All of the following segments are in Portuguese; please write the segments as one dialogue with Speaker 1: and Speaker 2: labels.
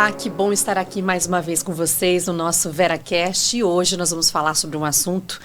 Speaker 1: Olá, que bom estar aqui mais uma vez com vocês no nosso VeraCast. E hoje nós vamos falar sobre um assunto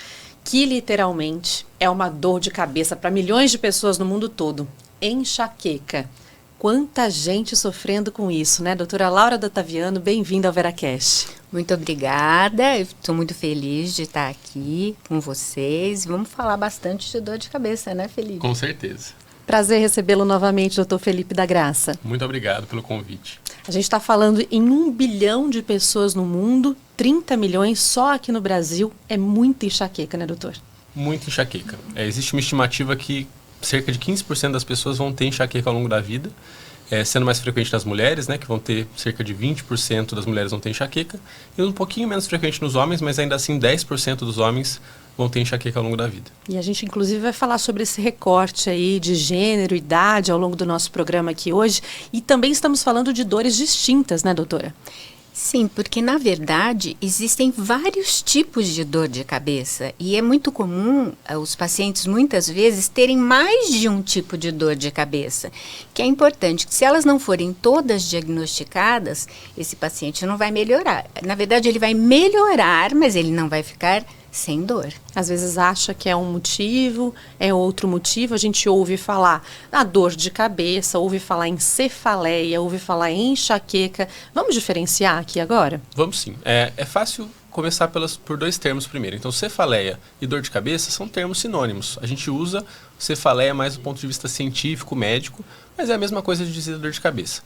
Speaker 1: que literalmente é uma dor de cabeça para milhões de pessoas no mundo todo: enxaqueca. Quanta gente sofrendo com isso, né? Doutora Laura D'Ottaviano, bem-vinda ao VeraCast.
Speaker 2: Muito obrigada, estou muito feliz de estar aqui com vocês. Vamos falar bastante de dor de cabeça, né, Felipe?
Speaker 3: Com certeza.
Speaker 1: Prazer recebê-lo novamente, doutor Felipe da Graça.
Speaker 3: Muito obrigado pelo convite.
Speaker 1: A gente está falando em 1 bilhão de pessoas no mundo, 30 milhões só aqui no Brasil. É muita enxaqueca, né, doutor?
Speaker 3: Muita enxaqueca. Existe uma estimativa que cerca de 15% das pessoas vão ter enxaqueca ao longo da vida, sendo mais frequente nas mulheres, né, que vão ter cerca de 20% das mulheres vão ter enxaqueca, e um pouquinho menos frequente nos homens, mas ainda assim 10% dos homens vão ter enxaqueca ao longo da vida.
Speaker 1: E a gente, inclusive, vai falar sobre esse recorte aí de gênero, idade, ao longo do nosso programa aqui hoje. E também estamos falando de dores distintas, né, doutora?
Speaker 2: Sim, porque, na verdade, existem vários tipos de dor de cabeça. E é muito comum os pacientes, muitas vezes, terem mais de um tipo de dor de cabeça. Que é importante que, se elas não forem todas diagnosticadas, esse paciente não vai melhorar. Na verdade, ele vai melhorar, mas ele não vai ficar sem dor.
Speaker 1: Às vezes acha que é um motivo, é outro motivo. A gente ouve falar na dor de cabeça, ouve falar em cefaleia, ouve falar em enxaqueca. Vamos diferenciar aqui agora?
Speaker 3: Vamos sim. É fácil começar por dois termos primeiro. Então, cefaleia e dor de cabeça são termos sinônimos. A gente usa cefaleia mais do ponto de vista científico, médico, mas é a mesma coisa de dizer dor de cabeça.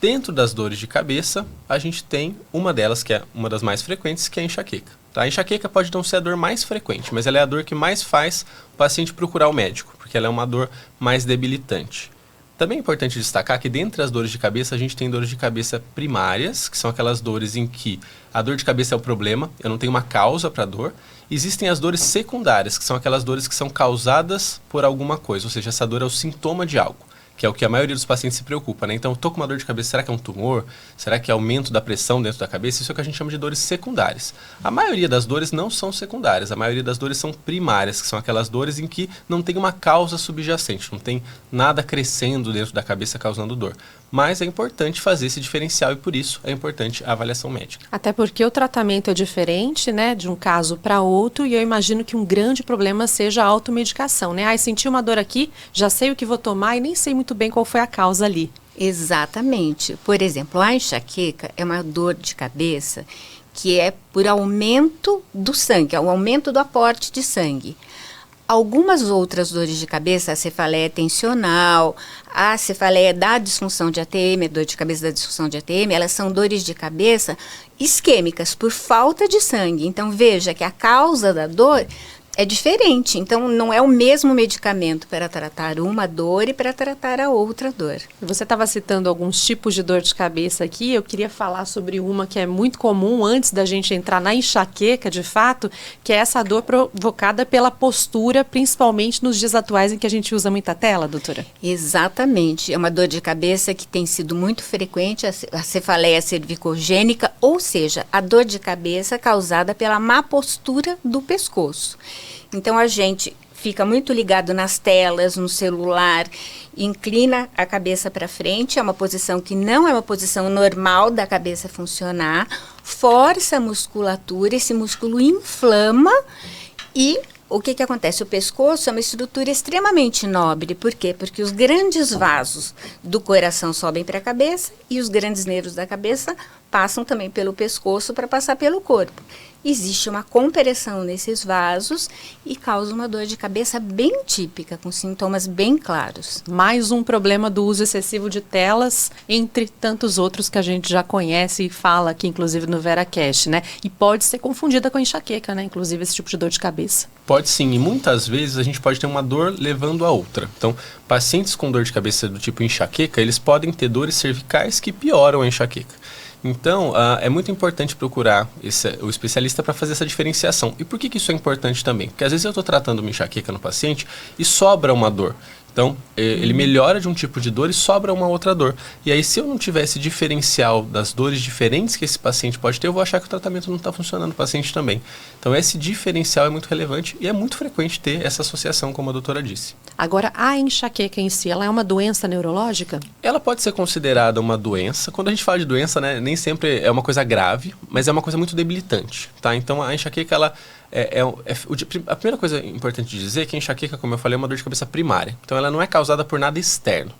Speaker 3: Dentro das dores de cabeça, a gente tem uma delas, que é uma das mais frequentes, que é a enxaqueca. Tá? A enxaqueca pode não ser a dor mais frequente, mas ela é a dor que mais faz o paciente procurar o médico, porque ela é uma dor mais debilitante. Também é importante destacar que dentre as dores de cabeça, a gente tem dores de cabeça primárias, que são aquelas dores em que a dor de cabeça é o problema, eu não tenho uma causa para a dor. Existem as dores secundárias, que são aquelas dores que são causadas por alguma coisa, ou seja, essa dor é o sintoma de algo, que é o que a maioria dos pacientes se preocupa, né? Então, eu estou com uma dor de cabeça, será que é um tumor? Será que é aumento da pressão dentro da cabeça? Isso é o que a gente chama de dores secundárias. A maioria das dores não são secundárias, a maioria das dores são primárias, que são aquelas dores em que não tem uma causa subjacente, não tem nada crescendo dentro da cabeça causando dor. Mas é importante fazer esse diferencial e, por isso, é importante a avaliação médica.
Speaker 1: Até porque o tratamento é diferente, né, de um caso para outro, e eu imagino que um grande problema seja a automedicação, né? Ai, senti uma dor aqui, já sei o que vou tomar e nem sei muito bem qual foi a causa ali.
Speaker 2: Exatamente. Por exemplo, a enxaqueca é uma dor de cabeça que é por aumento do sangue, é o aumento do aporte de sangue. Algumas outras dores de cabeça, a cefaleia tensional, a cefaleia da disfunção de ATM, a dor de cabeça da disfunção de ATM, elas são dores de cabeça isquêmicas, por falta de sangue. Então, veja que a causa da dor é diferente, então não é o mesmo medicamento para tratar uma dor e para tratar a outra dor.
Speaker 1: Você estava citando alguns tipos de dor de cabeça aqui, eu queria falar sobre uma que é muito comum antes da gente entrar na enxaqueca, de fato, que é essa dor provocada pela postura, principalmente nos dias atuais em que a gente usa muita tela, doutora.
Speaker 2: Exatamente, é uma dor de cabeça que tem sido muito frequente, a cefaleia cervicogênica, ou seja, a dor de cabeça causada pela má postura do pescoço. Então, a gente fica muito ligado nas telas, no celular, inclina a cabeça para frente, é uma posição que não é uma posição normal da cabeça funcionar, força a musculatura, esse músculo inflama e o que acontece? O pescoço é uma estrutura extremamente nobre. Por quê? Porque os grandes vasos do coração sobem para a cabeça e os grandes nervos da cabeça passam também pelo pescoço para passar pelo corpo. Existe uma compressão nesses vasos e causa uma dor de cabeça bem típica, com sintomas bem claros.
Speaker 1: Mais um problema do uso excessivo de telas, entre tantos outros que a gente já conhece e fala aqui, inclusive no VeraCast, né? E pode ser confundida com enxaqueca, né? Inclusive esse tipo de dor de cabeça.
Speaker 3: Pode sim, e muitas vezes a gente pode ter uma dor levando a outra. Então, pacientes com dor de cabeça do tipo enxaqueca, eles podem ter dores cervicais que pioram a enxaqueca. Então, é muito importante procurar o especialista para fazer essa diferenciação. E por que isso é importante também? Porque às vezes eu estou tratando uma enxaqueca no paciente e sobra uma dor. Então, ele melhora de um tipo de dor e sobra uma outra dor. E aí, se eu não tiver esse diferencial das dores diferentes que esse paciente pode ter, eu vou achar que o tratamento não está funcionando no paciente também. Então, esse diferencial é muito relevante e é muito frequente ter essa associação, como a doutora disse.
Speaker 1: Agora, a enxaqueca em si, ela é uma doença neurológica?
Speaker 3: Ela pode ser considerada uma doença. Quando a gente fala de doença, né, nem sempre é uma coisa grave, mas é uma coisa muito debilitante, tá? Então, a enxaqueca, ela... a primeira coisa importante de dizer é que a enxaqueca, como eu falei, é uma dor de cabeça primária. Então, ela não é causada por nada externo.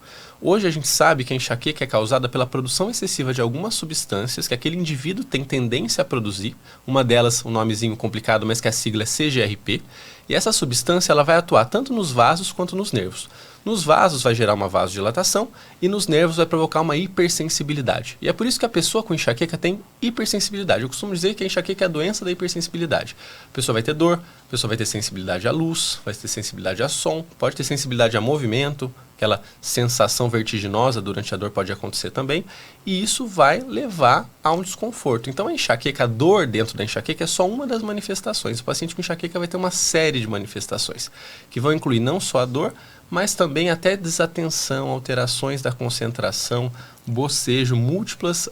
Speaker 3: Hoje, a gente sabe que a enxaqueca é causada pela produção excessiva de algumas substâncias que aquele indivíduo tem tendência a produzir. Uma delas, um nomezinho complicado, mas que a sigla é CGRP. E essa substância ela vai atuar tanto nos vasos quanto nos nervos. Nos vasos vai gerar uma vasodilatação e nos nervos vai provocar uma hipersensibilidade. E é por isso que a pessoa com enxaqueca tem hipersensibilidade. Eu costumo dizer que a enxaqueca é a doença da hipersensibilidade. A pessoa vai ter dor, a pessoa vai ter sensibilidade à luz, vai ter sensibilidade a som, pode ter sensibilidade a movimento, aquela sensação vertiginosa durante a dor pode acontecer também, e isso vai levar a um desconforto. Então a enxaqueca, a dor dentro da enxaqueca é só uma das manifestações. O paciente com enxaqueca vai ter uma série de manifestações, que vão incluir não só a dor, mas também até desatenção, alterações da concentração, bocejo, múltiplas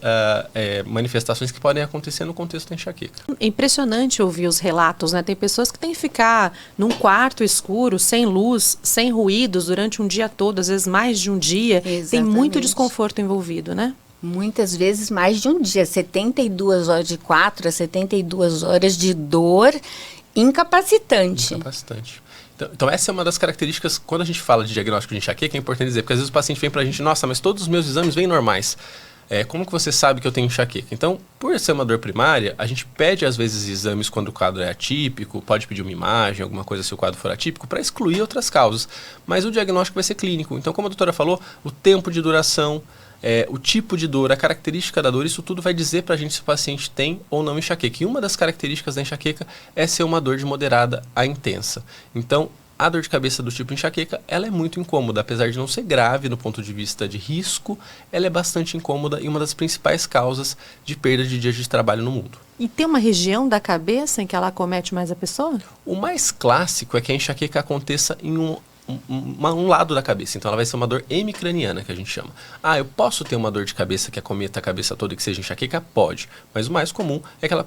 Speaker 3: manifestações que podem acontecer no contexto da enxaqueca.
Speaker 1: É impressionante ouvir os relatos, né? Tem pessoas que têm que ficar num quarto escuro, sem luz, sem ruídos, durante um dia todo, às vezes mais de um dia.
Speaker 2: Exatamente.
Speaker 1: Tem muito desconforto envolvido, né?
Speaker 2: Muitas vezes mais de um dia, 72 horas de 4 a 72 horas de dor incapacitante.
Speaker 3: Incapacitante. Então essa é uma das características, quando a gente fala de diagnóstico de enxaqueca, é importante dizer, porque às vezes o paciente vem pra gente, nossa, mas todos os meus exames vêm normais. Como que você sabe que eu tenho enxaqueca? Então, por ser uma dor primária, a gente pede às vezes exames quando o quadro é atípico, pode pedir uma imagem, alguma coisa se o quadro for atípico, para excluir outras causas. Mas o diagnóstico vai ser clínico. Então, como a doutora falou, o tempo de duração, o tipo de dor, a característica da dor, isso tudo vai dizer pra gente se o paciente tem ou não enxaqueca. E uma das características da enxaqueca é ser uma dor de moderada a intensa. Então, a dor de cabeça do tipo enxaqueca, ela é muito incômoda, apesar de não ser grave no ponto de vista de risco, ela é bastante incômoda e uma das principais causas de perda de dias de trabalho no mundo.
Speaker 1: E tem uma região da cabeça em que ela acomete mais a pessoa?
Speaker 3: O mais clássico é que a enxaqueca aconteça em um lado da cabeça, então ela vai ser uma dor hemicraniana, que a gente chama. Eu posso ter uma dor de cabeça que acometa a cabeça toda e que seja enxaqueca? Pode, mas o mais comum é que ela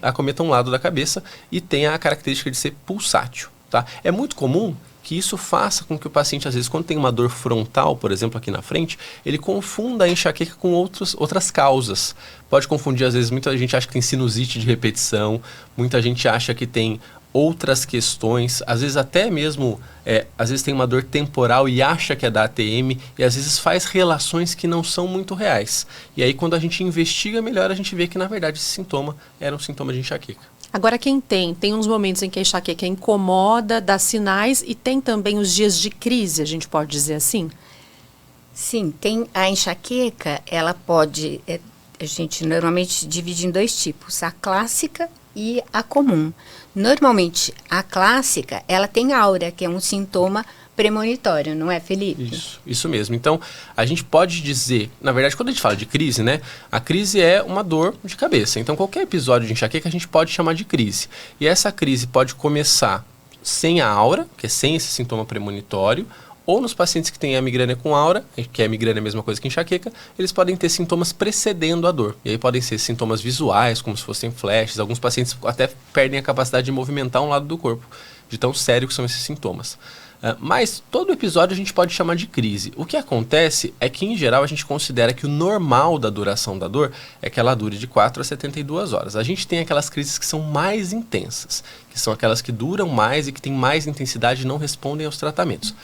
Speaker 3: acometa um lado da cabeça e tenha a característica de ser pulsátil. Tá? É muito comum que isso faça com que o paciente, às vezes, quando tem uma dor frontal, por exemplo, aqui na frente, ele confunda a enxaqueca com outras causas. Pode confundir, às vezes, muita gente acha que tem sinusite de repetição, muita gente acha que tem outras questões, às vezes até mesmo, às vezes tem uma dor temporal e acha que é da ATM, e às vezes faz relações que não são muito reais. E aí, quando a gente investiga melhor, a gente vê que, na verdade, esse sintoma era um sintoma de enxaqueca.
Speaker 1: Agora, quem tem uns momentos em que a enxaqueca incomoda, dá sinais, e tem também os dias de crise, a gente pode dizer assim?
Speaker 2: Sim, tem a enxaqueca, ela pode, a gente normalmente divide em dois tipos, a clássica e a comum. Normalmente, a clássica, ela tem aura, que é um sintoma premonitório, não é, Felipe?
Speaker 3: Isso mesmo. Então, a gente pode dizer, na verdade, quando a gente fala de crise, né, a crise é uma dor de cabeça. Então, qualquer episódio de enxaqueca a gente pode chamar de crise. E essa crise pode começar sem a aura, que é sem esse sintoma premonitório, ou nos pacientes que têm a migrânia com aura, que a migrânia é a mesma coisa que enxaqueca, eles podem ter sintomas precedendo a dor. E aí podem ser sintomas visuais, como se fossem flashes. Alguns pacientes até perdem a capacidade de movimentar um lado do corpo, de tão sério que são esses sintomas. Mas todo episódio a gente pode chamar de crise. O que acontece é que, em geral, a gente considera que o normal da duração da dor é que ela dure de 4 a 72 horas. A gente tem aquelas crises que são mais intensas, que são aquelas que duram mais e que têm mais intensidade e não respondem aos tratamentos.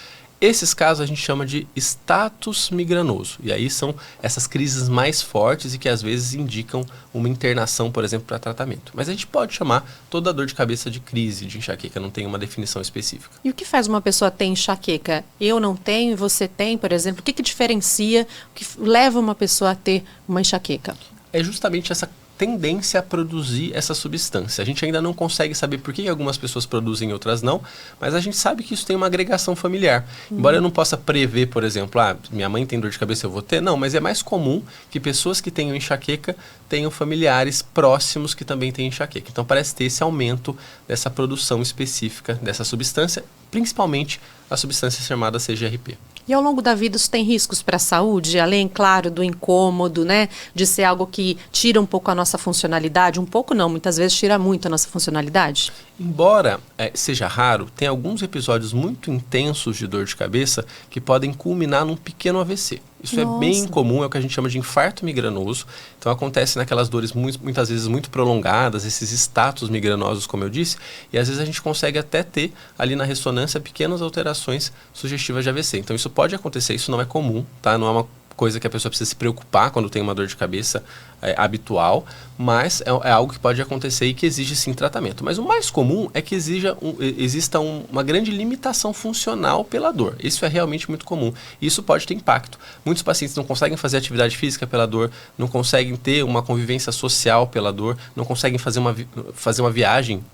Speaker 3: Esses casos a gente chama de status migranoso. E aí são essas crises mais fortes e que às vezes indicam uma internação, por exemplo, para tratamento. Mas a gente pode chamar toda a dor de cabeça de crise de enxaqueca, não tem uma definição específica.
Speaker 1: E o que faz uma pessoa ter enxaqueca? Eu não tenho e você tem, por exemplo. O que diferencia, o que leva uma pessoa a ter uma enxaqueca?
Speaker 3: É justamente essa tendência a produzir essa substância. A gente ainda não consegue saber por que algumas pessoas produzem e outras não, mas a gente sabe que isso tem uma agregação familiar. Embora eu não possa prever, por exemplo, minha mãe tem dor de cabeça, eu vou ter. Não, mas é mais comum que pessoas que tenham enxaqueca tenham familiares próximos que também têm enxaqueca. Então parece ter esse aumento dessa produção específica dessa substância, principalmente a substância chamada CGRP.
Speaker 1: E ao longo da vida isso tem riscos para a saúde, além, claro, do incômodo, né? De ser algo que tira um pouco a nossa funcionalidade? Um pouco não, muitas vezes tira muito a nossa funcionalidade.
Speaker 3: Embora seja raro, tem alguns episódios muito intensos de dor de cabeça que podem culminar num pequeno AVC. Isso é bem comum, é o que a gente chama de infarto migranoso. Então acontece naquelas dores muitas vezes muito prolongadas, esses status migranosos, como eu disse, e às vezes a gente consegue até ter ali na ressonância pequenas alterações sugestivas de AVC. Então isso pode acontecer, isso não é comum, tá? Não é uma coisa que a pessoa precisa se preocupar quando tem uma dor de cabeça habitual, mas é algo que pode acontecer e que exige sim tratamento. Mas o mais comum é que exista uma grande limitação funcional pela dor. Isso é realmente muito comum. E isso pode ter impacto. Muitos pacientes não conseguem fazer atividade física pela dor, não conseguem ter uma convivência social pela dor, não conseguem fazer uma viagem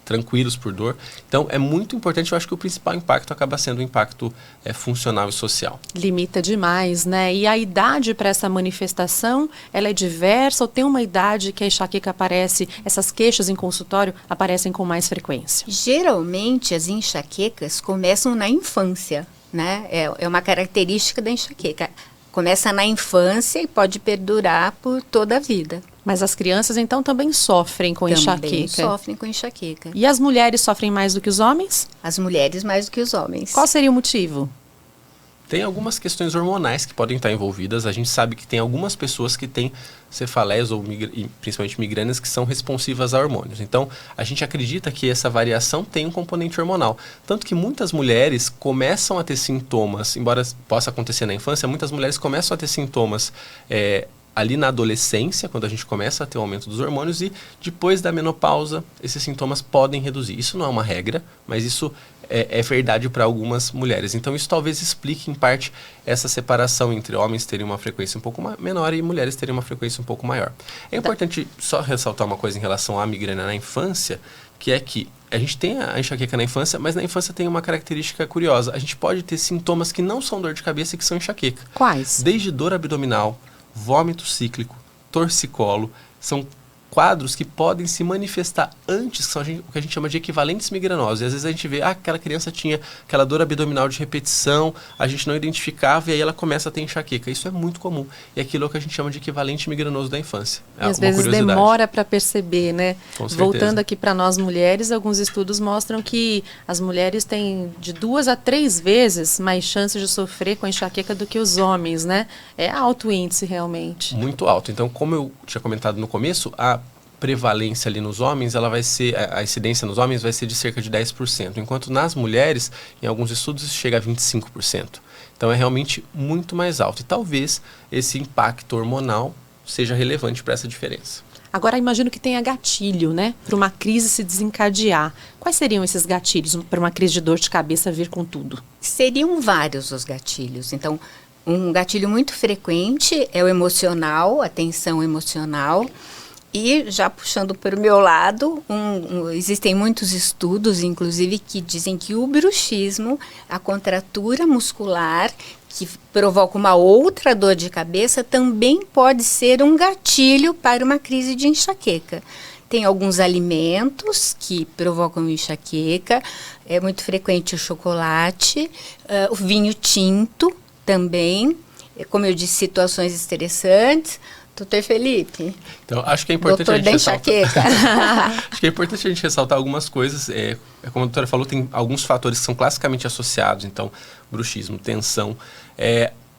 Speaker 3: tranquilos por dor. Então, é muito importante, eu acho que o principal impacto acaba sendo o impacto funcional e social.
Speaker 1: Limita demais, né? E a idade para essa manifestação, ela é diversa ou tem uma idade que a enxaqueca aparece, essas queixas em consultório aparecem com mais frequência?
Speaker 2: Geralmente, as enxaquecas começam na infância, né? É uma característica da enxaqueca. Começa na infância e pode perdurar por toda a vida.
Speaker 1: Mas as crianças, então, também sofrem com enxaqueca?
Speaker 2: Também sofrem com enxaqueca.
Speaker 1: E as mulheres sofrem mais do que os homens?
Speaker 2: As mulheres mais do que os homens.
Speaker 1: Qual seria o motivo?
Speaker 3: Tem algumas questões hormonais que podem estar envolvidas. A gente sabe que tem algumas pessoas que têm cefaleias ou principalmente migrânias que são responsivas a hormônios. Então, a gente acredita que essa variação tem um componente hormonal. Tanto que muitas mulheres começam a ter sintomas, embora possa acontecer na infância, muitas mulheres começam a ter sintomas ali na adolescência, quando a gente começa a ter o aumento dos hormônios, e depois da menopausa, esses sintomas podem reduzir. Isso não é uma regra, mas isso é verdade para algumas mulheres. Então, isso talvez explique, em parte, essa separação entre homens terem uma frequência um pouco menor e mulheres terem uma frequência um pouco maior. É importante só ressaltar uma coisa em relação à migrânia na infância, que é que a gente tem a enxaqueca na infância, mas na infância tem uma característica curiosa. A gente pode ter sintomas que não são dor de cabeça e que são enxaqueca.
Speaker 1: Quais?
Speaker 3: Desde dor abdominal, vômito cíclico, torcicolo, são quadros que podem se manifestar antes, que são o que a gente chama de equivalentes migranosos. E às vezes a gente vê, aquela criança tinha aquela dor abdominal de repetição, a gente não identificava e aí ela começa a ter enxaqueca. Isso é muito comum. E aquilo é o que a gente chama de equivalente migranoso da infância.
Speaker 1: E às vezes demora para perceber, né?
Speaker 3: Com certeza.
Speaker 1: Voltando aqui para nós mulheres, alguns estudos mostram que as mulheres têm de 2 a 3 vezes mais chances de sofrer com enxaqueca do que os homens, né? É alto índice realmente.
Speaker 3: Muito alto. Então, como eu tinha comentado no começo, a prevalência ali nos homens, ela vai ser, a incidência nos homens vai ser de cerca de 10%, enquanto nas mulheres, em alguns estudos, isso chega a 25%. Então é realmente muito mais alto. E talvez esse impacto hormonal seja relevante para essa diferença.
Speaker 1: Agora, imagino que tenha gatilho, né? Para uma crise se desencadear. Quais seriam esses gatilhos para uma crise de dor de cabeça vir com tudo?
Speaker 2: Seriam vários os gatilhos. Então, um gatilho muito frequente é o emocional, a tensão emocional. E já puxando para o meu lado, existem muitos estudos, inclusive, que dizem que o bruxismo, a contratura muscular, que provoca uma outra dor de cabeça, também pode ser um gatilho para uma crise de enxaqueca. Tem alguns alimentos que provocam enxaqueca, é muito frequente o chocolate, o vinho tinto também, como eu disse, situações estressantes. Doutor Felipe.
Speaker 3: Então, acho que é importante a gente acho que é importante a gente ressaltar algumas coisas. Como a doutora falou, tem alguns fatores que são classicamente associados. Então, bruxismo, tensão.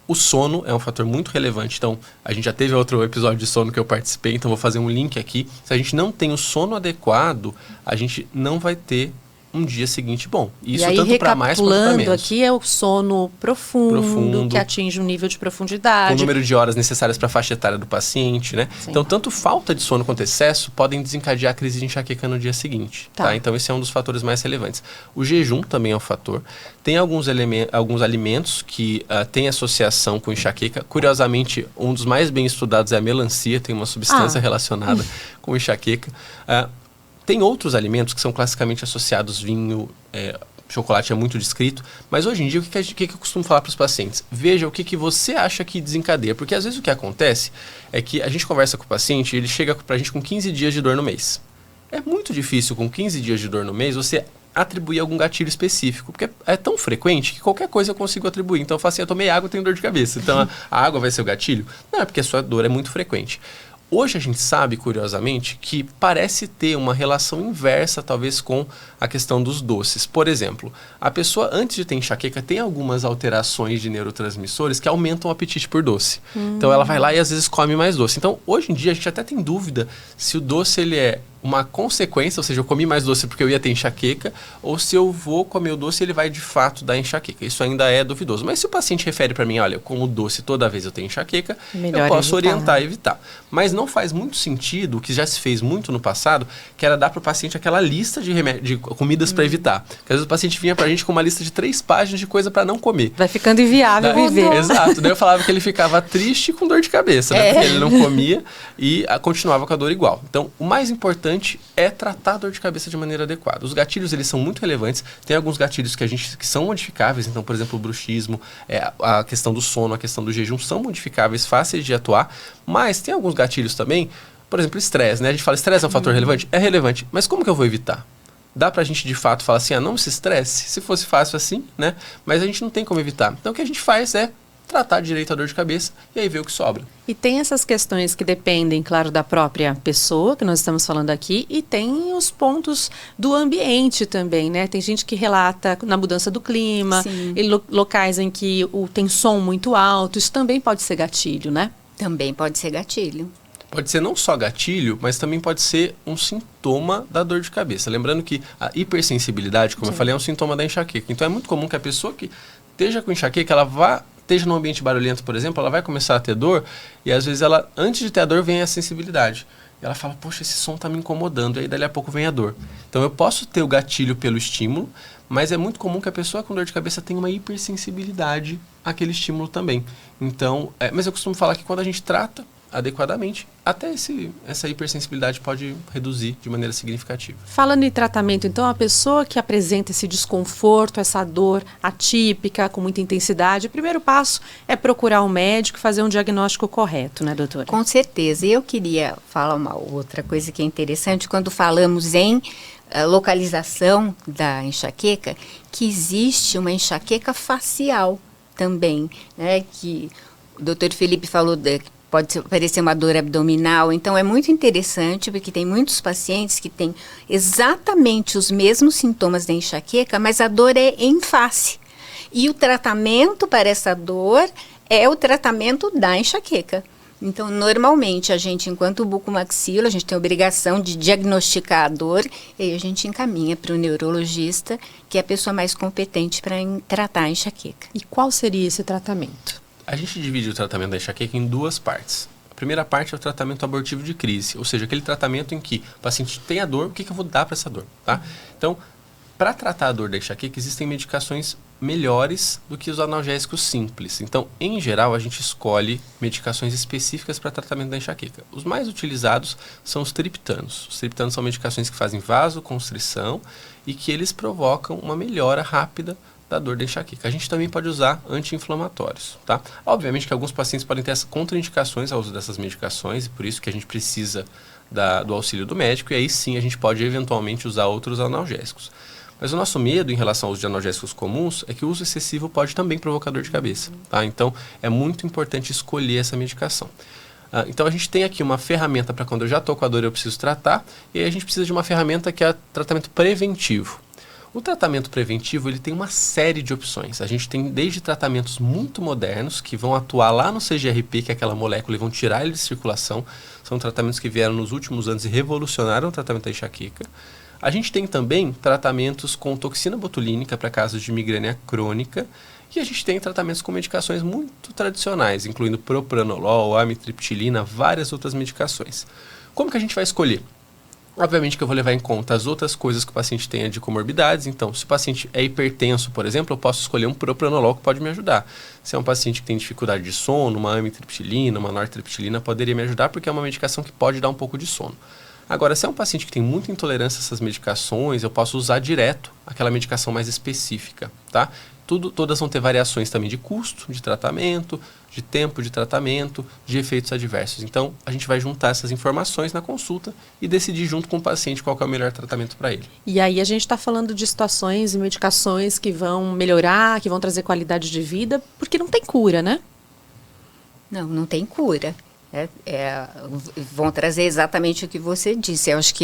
Speaker 3: O sono é um fator muito relevante. Então, a gente já teve outro episódio de sono que eu participei, então vou fazer um link aqui. Se a gente não tem o sono adequado, a gente não vai ter um dia seguinte bom.
Speaker 1: Isso e aí, tanto para mais quanto para menos. Aqui é o sono profundo, que atinge um nível de profundidade.
Speaker 3: O número de horas necessárias para a faixa etária do paciente, né? Sim. Então, tanto falta de sono quanto excesso podem desencadear a crise de enxaqueca no dia seguinte. Tá? Então, esse é um dos fatores mais relevantes. O jejum também é um fator. Tem alguns alimentos que têm associação com enxaqueca. Curiosamente, um dos mais bem estudados é a melancia, tem uma substância relacionada com enxaqueca. Tem outros alimentos que são classicamente associados, vinho, chocolate é muito descrito, mas hoje em dia o que eu costumo falar para os pacientes? Veja o que você acha que desencadeia, porque às vezes o que acontece é que a gente conversa com o paciente e ele chega para a gente com 15 dias de dor no mês. É muito difícil com 15 dias de dor no mês você atribuir algum gatilho específico, porque é tão frequente que qualquer coisa eu consigo atribuir. Então eu falo assim, eu tomei água, eu tenho dor de cabeça, então a água vai ser o gatilho? Não, é porque a sua dor é muito frequente. Hoje a gente sabe, curiosamente, que parece ter uma relação inversa, talvez, com a questão dos doces. Por exemplo, a pessoa, antes de ter enxaqueca, tem algumas alterações de neurotransmissores que aumentam o apetite por doce. Então, ela vai lá e, às vezes, come mais doce. Então, hoje em dia, a gente até tem dúvida se o doce ele é uma consequência, ou seja, eu comi mais doce porque eu ia ter enxaqueca, ou se eu vou comer o doce ele vai de fato dar enxaqueca. Isso ainda é duvidoso. Mas se o paciente refere para mim, olha, eu como doce toda vez eu tenho enxaqueca, eu posso orientar e evitar. Mas não faz muito sentido, o que já se fez muito no passado, que era dar para o paciente aquela lista de comidas para evitar. Porque às vezes o paciente vinha para a gente com uma lista de 3 páginas de coisa para não comer.
Speaker 1: Vai ficando inviável viver.
Speaker 3: Exato. Daí eu falava que ele ficava triste com dor de cabeça, né? Porque ele não comia e continuava com a dor igual. Então, o mais importante é tratar a dor de cabeça de maneira adequada. Os gatilhos, eles são muito relevantes. Tem alguns gatilhos que são modificáveis. Então, por exemplo, o bruxismo, a questão do sono, a questão do jejum são modificáveis, fáceis de atuar. Mas tem alguns gatilhos também, por exemplo, estresse, né? A gente fala, estresse é um fator relevante? É relevante. Mas como que eu vou evitar? Dá pra gente, de fato, falar assim, não se estresse? Se fosse fácil assim, né? Mas a gente não tem como evitar. Então, o que a gente faz é tratar direito a dor de cabeça e aí ver o que sobra.
Speaker 1: E tem essas questões que dependem, claro, da própria pessoa, que nós estamos falando aqui, e tem os pontos do ambiente também, né? Tem gente que relata na mudança do clima, e locais em que tem som muito alto, isso também pode ser gatilho, né?
Speaker 2: Também pode ser gatilho.
Speaker 3: Pode ser não só gatilho, mas também pode ser um sintoma da dor de cabeça. Lembrando que a hipersensibilidade, como eu falei, é um sintoma da enxaqueca. Então é muito comum que a pessoa que esteja com enxaqueca, esteja num ambiente barulhento, por exemplo, ela vai começar a ter dor e às vezes ela, antes de ter a dor, vem a sensibilidade. E ela fala, poxa, esse som está me incomodando, e aí dali a pouco vem a dor. Então eu posso ter o gatilho pelo estímulo, mas é muito comum que a pessoa com dor de cabeça tenha uma hipersensibilidade àquele estímulo também. Então, mas eu costumo falar que quando a gente trata adequadamente, até essa hipersensibilidade pode reduzir de maneira significativa.
Speaker 1: Falando em tratamento, então, a pessoa que apresenta esse desconforto, essa dor atípica, com muita intensidade, o primeiro passo é procurar um médico e fazer um diagnóstico correto, né, doutora?
Speaker 2: Com certeza. E eu queria falar uma outra coisa que é interessante, quando falamos em localização da enxaqueca, que existe uma enxaqueca facial também, né, que o doutor Felipe falou pode parecer uma dor abdominal. Então, é muito interessante, porque tem muitos pacientes que têm exatamente os mesmos sintomas da enxaqueca, mas a dor é em face. E o tratamento para essa dor é o tratamento da enxaqueca. Então, normalmente, a gente, enquanto bucomaxilo, a gente tem a obrigação de diagnosticar a dor, e aí a gente encaminha para o neurologista, que é a pessoa mais competente para tratar a enxaqueca.
Speaker 1: E qual seria esse tratamento?
Speaker 3: A gente divide o tratamento da enxaqueca em 2 partes. A primeira parte é o tratamento abortivo de crise, ou seja, aquele tratamento em que o paciente tem a dor, o que eu vou dar para essa dor, tá? Então, para tratar a dor da enxaqueca, existem medicações melhores do que os analgésicos simples. Então, em geral, a gente escolhe medicações específicas para tratamento da enxaqueca. Os mais utilizados são os triptanos. Os triptanos são medicações que fazem vasoconstrição e que eles provocam uma melhora rápida da dor da enxaqueca. A gente também pode usar anti-inflamatórios, tá? Obviamente que alguns pacientes podem ter contraindicações ao uso dessas medicações e por isso que a gente precisa do auxílio do médico e aí sim a gente pode eventualmente usar outros analgésicos. Mas o nosso medo em relação ao uso de analgésicos comuns é que o uso excessivo pode também provocar dor de cabeça, tá? Então é muito importante escolher essa medicação. Então a gente tem aqui uma ferramenta para quando eu já estou com a dor eu preciso tratar e aí a gente precisa de uma ferramenta que é tratamento preventivo. O tratamento preventivo ele tem uma série de opções. A gente tem desde tratamentos muito modernos que vão atuar lá no CGRP, que é aquela molécula, e vão tirar ele de circulação. São tratamentos que vieram nos últimos anos e revolucionaram o tratamento da enxaqueca. A gente tem também tratamentos com toxina botulínica para casos de migrânia crônica, e a gente tem tratamentos com medicações muito tradicionais, incluindo propranolol, amitriptilina, várias outras medicações. Como que a gente vai escolher? Obviamente que eu vou levar em conta as outras coisas que o paciente tenha de comorbidades. Então, se o paciente é hipertenso, por exemplo, eu posso escolher um propranolol que pode me ajudar. Se é um paciente que tem dificuldade de sono, uma amitriptilina, uma nortriptilina poderia me ajudar porque é uma medicação que pode dar um pouco de sono. Agora, se é um paciente que tem muita intolerância a essas medicações, eu posso usar direto aquela medicação mais específica, tá? Todas vão ter variações também de custo, de tratamento, de tempo de tratamento, de efeitos adversos. Então, a gente vai juntar essas informações na consulta e decidir junto com o paciente qual que é o melhor tratamento para ele.
Speaker 1: E aí a gente está falando de situações e medicações que vão melhorar, que vão trazer qualidade de vida, porque não tem cura, né?
Speaker 2: Não tem cura. Vão trazer exatamente o que você disse. Eu acho que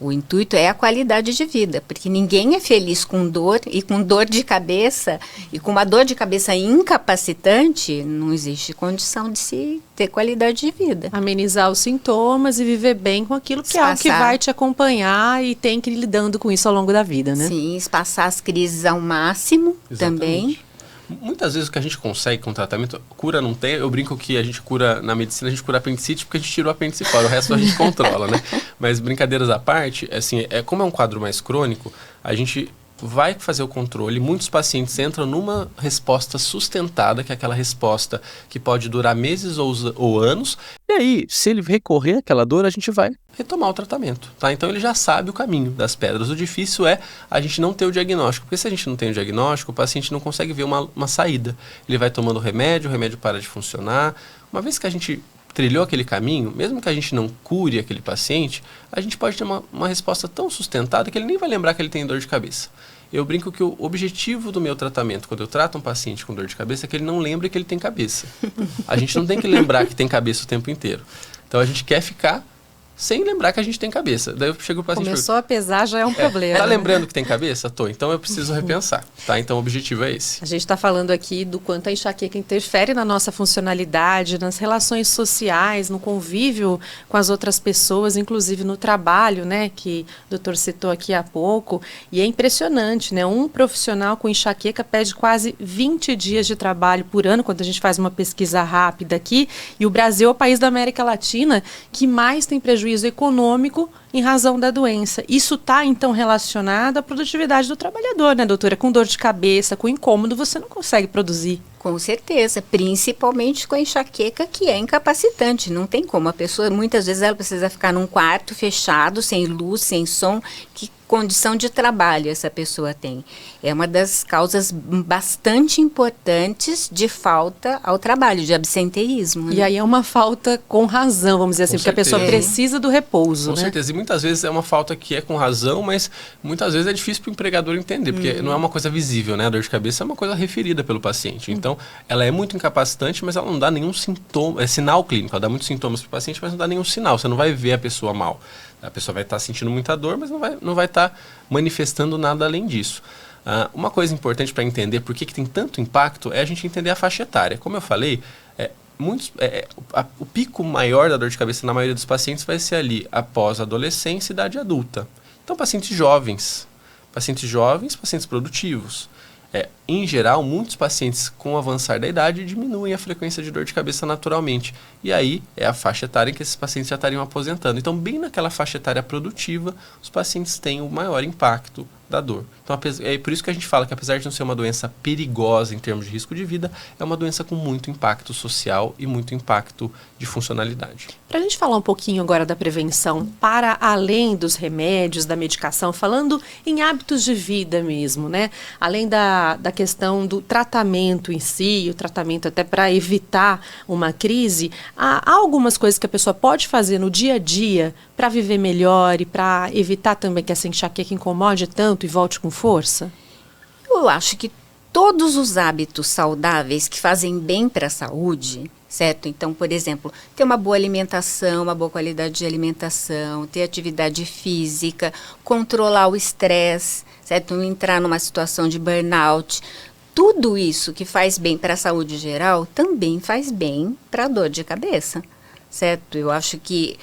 Speaker 2: o intuito é a qualidade de vida, porque ninguém é feliz com dor e com dor de cabeça, e com uma dor de cabeça incapacitante, não existe condição de se ter qualidade de vida.
Speaker 1: Amenizar os sintomas e viver bem com aquilo que é algo que vai te acompanhar e tem que ir lidando com isso ao longo da vida, né?
Speaker 2: Sim, espaçar as crises ao máximo. Exatamente. Também.
Speaker 3: Muitas vezes o que a gente consegue com tratamento, cura não tem, eu brinco que a gente cura, na medicina a gente cura apendicite porque a gente tira o apêndice fora, o resto a gente controla, né? Mas brincadeiras à parte, assim, como é um quadro mais crônico, a gente vai fazer o controle, muitos pacientes entram numa resposta sustentada, que é aquela resposta que pode durar meses ou anos, e aí, se ele recorrer àquela dor, a gente vai retomar o tratamento, tá? Então ele já sabe o caminho das pedras. O difícil é a gente não ter o diagnóstico, porque se a gente não tem o diagnóstico, o paciente não consegue ver uma saída. Ele vai tomando o remédio para de funcionar. Uma vez que a gente trilhou aquele caminho, mesmo que a gente não cure aquele paciente, a gente pode ter uma resposta tão sustentada que ele nem vai lembrar que ele tem dor de cabeça. Eu brinco que o objetivo do meu tratamento, quando eu trato um paciente com dor de cabeça, é que ele não lembre que ele tem cabeça. A gente não tem que lembrar que tem cabeça o tempo inteiro. Então a gente quer ficar sem lembrar que a gente tem cabeça. Daí eu chego para o paciente...
Speaker 1: Começou a pesar, já é um problema.
Speaker 3: Tá lembrando que tem cabeça? Tô. Então eu preciso repensar, tá? Então o objetivo é esse.
Speaker 1: A gente está falando aqui do quanto a enxaqueca interfere na nossa funcionalidade, nas relações sociais, no convívio com as outras pessoas, inclusive no trabalho, né? Que o doutor citou aqui há pouco. E é impressionante, né? Um profissional com enxaqueca perde quase 20 dias de trabalho por ano, quando a gente faz uma pesquisa rápida aqui. E o Brasil é o país da América Latina que mais tem prejuízo econômico em razão da doença. Isso está, então, relacionado à produtividade do trabalhador, né, doutora? Com dor de cabeça, com incômodo, você não consegue produzir.
Speaker 2: Com certeza, principalmente com a enxaqueca, que é incapacitante. Não tem como. A pessoa, muitas vezes, ela precisa ficar num quarto fechado, sem luz, sem som. Que condição de trabalho essa pessoa tem? É uma das causas bastante importantes de falta ao trabalho, de absenteísmo. Né?
Speaker 1: E aí é uma falta com razão, vamos dizer assim, porque a pessoa precisa do repouso.
Speaker 3: Com certeza. E muitas vezes é uma falta que é com razão, mas muitas vezes é difícil para o empregador entender, porque não é uma coisa visível, né? A dor de cabeça é uma coisa referida pelo paciente. Então, ela é muito incapacitante, mas ela não dá nenhum sintoma, é sinal clínico, ela dá muitos sintomas para o paciente, mas não dá nenhum sinal, você não vai ver a pessoa mal. A pessoa vai estar sentindo muita dor, mas não vai estar manifestando nada além disso. Uma coisa importante para entender por que tem tanto impacto é a gente entender a faixa etária. Como eu falei, o pico maior da dor de cabeça na maioria dos pacientes vai ser ali após a adolescência e idade adulta. Então, pacientes jovens, pacientes produtivos. Em geral, muitos pacientes com o avançar da idade diminuem a frequência de dor de cabeça naturalmente. E aí é a faixa etária em que esses pacientes já estariam aposentando. Então, bem naquela faixa etária produtiva, os pacientes têm o maior impacto da dor. Então, é por isso que a gente fala que, apesar de não ser uma doença perigosa em termos de risco de vida, é uma doença com muito impacto social e muito impacto de funcionalidade.
Speaker 1: Para a gente falar um pouquinho agora da prevenção, para além dos remédios, da medicação, falando em hábitos de vida mesmo, né? Além da questão do tratamento em si, o tratamento até para evitar uma crise, há algumas coisas que a pessoa pode fazer no dia a dia para viver melhor e para evitar também que essa enxaqueca incomode tanto e volte com força?
Speaker 2: Eu acho que todos os hábitos saudáveis que fazem bem para a saúde, certo? Então, por exemplo, ter uma boa alimentação, uma boa qualidade de alimentação, ter atividade física, controlar o estresse, certo? Não entrar numa situação de burnout. Tudo isso que faz bem para a saúde geral também faz bem para a dor de cabeça, certo? Eu acho que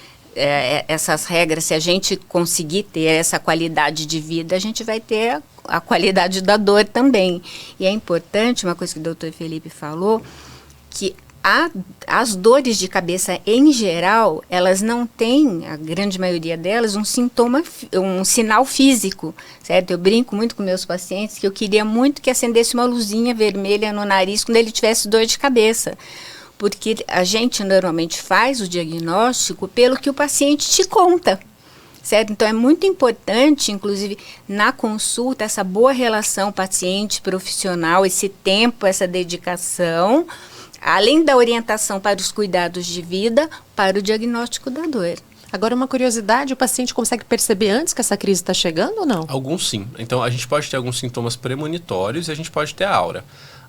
Speaker 2: essas regras, se a gente conseguir ter essa qualidade de vida, a gente vai ter a qualidade da dor também. E é importante, uma coisa que o Dr. Felipe falou, que as dores de cabeça em geral, elas não têm, a grande maioria delas, um sinal físico, certo? Eu brinco muito com meus pacientes que eu queria muito que acendesse uma luzinha vermelha no nariz quando ele tivesse dor de cabeça, porque a gente normalmente faz o diagnóstico pelo que o paciente te conta, certo? Então é muito importante, inclusive na consulta, essa boa relação paciente-profissional, esse tempo, essa dedicação, além da orientação para os cuidados de vida, para o diagnóstico da dor.
Speaker 1: Agora, uma curiosidade, o paciente consegue perceber antes que essa crise está chegando ou não?
Speaker 3: Alguns sim. Então, a gente pode ter alguns sintomas premonitórios e a gente pode ter a aura.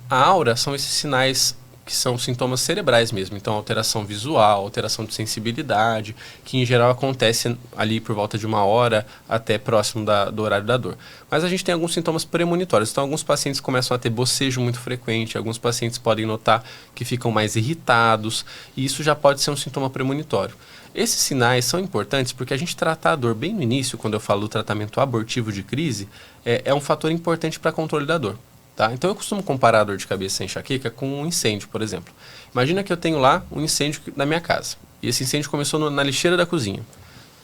Speaker 3: A aura são esses sinais que são sintomas cerebrais mesmo, então alteração visual, alteração de sensibilidade, que em geral acontece ali por volta de 1 hora até próximo do horário da dor. Mas a gente tem alguns sintomas premonitórios, então alguns pacientes começam a ter bocejo muito frequente, alguns pacientes podem notar que ficam mais irritados, e isso já pode ser um sintoma premonitório. Esses sinais são importantes porque a gente tratar a dor bem no início, quando eu falo do tratamento abortivo de crise, é um fator importante para controle da dor. Tá? Então eu costumo comparar a dor de cabeça e enxaqueca com um incêndio, por exemplo. Imagina que eu tenho lá um incêndio na minha casa. E esse incêndio começou na lixeira da cozinha.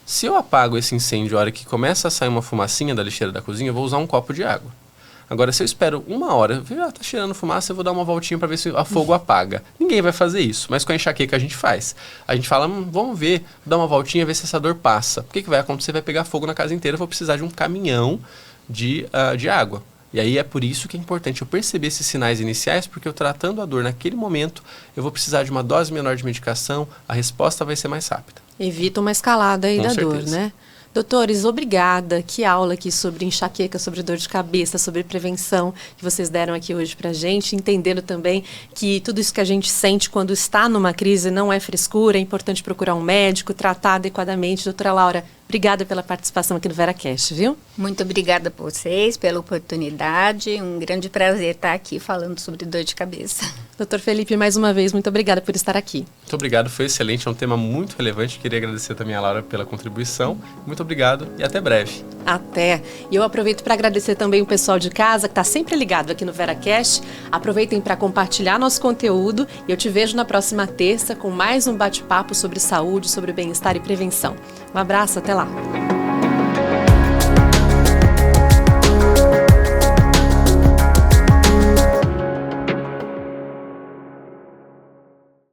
Speaker 3: Se eu apago esse incêndio a hora que começa a sair uma fumacinha da lixeira da cozinha, eu vou usar um copo de água. Agora, se eu espero 1 hora, tá cheirando fumaça, eu vou dar uma voltinha para ver se o fogo apaga. Ninguém vai fazer isso, mas com a enxaqueca a gente faz. A gente fala, vamos ver, dar uma voltinha, ver se essa dor passa. O que vai acontecer? Vai pegar fogo na casa inteira, eu vou precisar de um caminhão de água. E aí é por isso que é importante eu perceber esses sinais iniciais, porque eu tratando a dor naquele momento, eu vou precisar de uma dose menor de medicação, a resposta vai ser mais rápida.
Speaker 1: Evita uma escalada aí
Speaker 3: Com
Speaker 1: da
Speaker 3: certeza.
Speaker 1: dor, né? Doutores, obrigada. Que aula aqui sobre enxaqueca, sobre dor de cabeça, sobre prevenção que vocês deram aqui hoje pra gente, entendendo também que tudo isso que a gente sente quando está numa crise não é frescura, é importante procurar um médico, tratar adequadamente. Doutora Laura, obrigada pela participação aqui no VeraCast, viu?
Speaker 2: Muito obrigada por vocês, pela oportunidade. Um grande prazer estar aqui falando sobre dor de cabeça.
Speaker 1: Doutor Felipe, mais uma vez, muito obrigada por estar aqui.
Speaker 3: Muito obrigado, foi excelente, é um tema muito relevante. Queria agradecer também a Laura pela contribuição. Muito obrigado e até breve.
Speaker 1: Até. E eu aproveito para agradecer também o pessoal de casa que está sempre ligado aqui no VeraCast. Aproveitem para compartilhar nosso conteúdo e eu te vejo na próxima terça com mais um bate-papo sobre saúde, sobre bem-estar e prevenção. Um abraço, até lá.